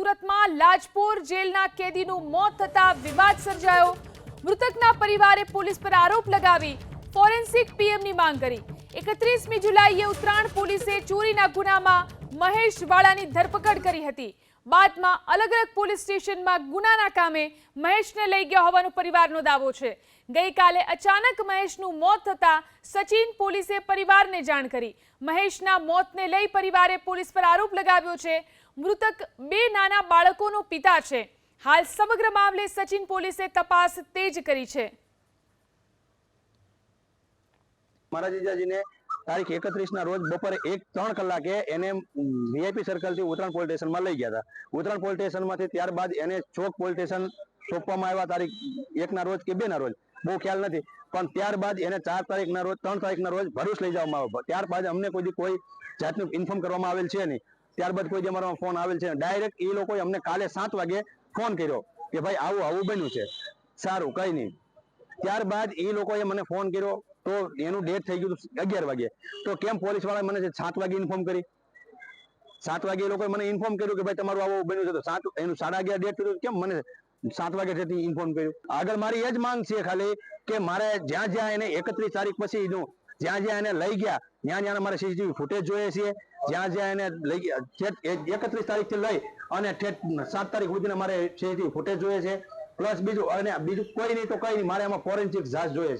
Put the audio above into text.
સુરતમાં લાજપોર જેલના કેદીનું મોત થતા વિવાદ સર્જાયો। મૃતકના પરિવારે પોલીસ પર આરોપ લગાવી ફોરેન્સિક પીએમની માંગ કરી। 31મી જુલાઈએ ઉત્તરાયણ પોલીસે ચોરીના ગુનામાં મહેશ વાળાની ધરપકડ કરી હતી। બાદમાં અલગ અલગ પોલીસ સ્ટેશનમાં ગુનાના કામે મહેશને લઈ ગયા હોવાનો પરિવારનો દાવો છે। ગઈકાલે અચાનક મહેશનું મોત થતા સચિન પોલીસે પરિવારને જાણ કરી। મહેશના મોતને લઈ પરિવારે પોલીસ પર આરોપ લગાવ્યો છે। મૃતક 2 નાના બાળકોનો પિતા છે। હાલ સમગ્ર મામલે સચિન પોલીસે તપાસ તેજ કરી છે। મારા જીજાજીને તારીખ 31 ના રોજ બપોરે 1-3 કલાકે એને વીઆઈપી સર્કલ થી ઉત્તરાયણ પોલીસ સ્ટેશનમાં લઈ ગયા હતા। ઉત્તરાયણ પોલીસ સ્ટેશનમાંથી ત્યારબાદ એને ચોક પોલીસ સ્ટેશન સોંપવામાં આવ્યા તારીખ 1 ના રોજ કે 2 ના રોજ બહુ ખ્યાલ નથી, પણ ત્યારબાદ એને 4 તારીખના રોજ 3 તારીખના રોજ ભરૂચ લઈ જવામાં આવ્યો। ત્યારબાદ અમને કોઈ જાતનું ઇન્ફોર્મ કરવામાં આવેલ છે નહીં। ત્યારબાદ કોઈ અમારો ફોન આવેલ છે। ડાયરેક્ટ એ લોકોએ અમને કાલે 7 વાગે ફોન કર્યો કે ભાઈ આવું બન્યું છે, સારું કઈ નહીં। ત્યારબાદ એ લોકોએ મને ફોન કર્યો તો એનું ડેટ થઈ ગયું 11 વાગે। તો કેમ પોલીસ વાળા મને 7 વાગે ઇન્ફોર્મ કરી? 7 વાગે એ લોકોએ મને ઇન્ફોર્મ કર્યું કે ભાઈ તમારું આવું બન્યું છે, તો એનું 11:30 ડેટ કર્યું, કેમ મને 7 વાગ્યાથી ઇન્ફોર્મ કર્યું? આગળ મારી એ જ માંગ છે ખાલી કે મારે જ્યાં એને 31 તારીખ પછી જ્યાં એને લઈ ગયા ત્યાં મારે સીસીટીવી ફૂટેજ જોઈએ છે। જ્યાં એને લઈ ગયા 31 તારીખથી લઈ અને 7 તારીખ સુધીના મારે સીસીટીવી ફૂટેજ જોઈએ છે, પ્લસ બીજું કોઈ નહીં તો કઈ નહીં, મારે એમાં ફોરેન્સિક જાંચ જોઈએ છે।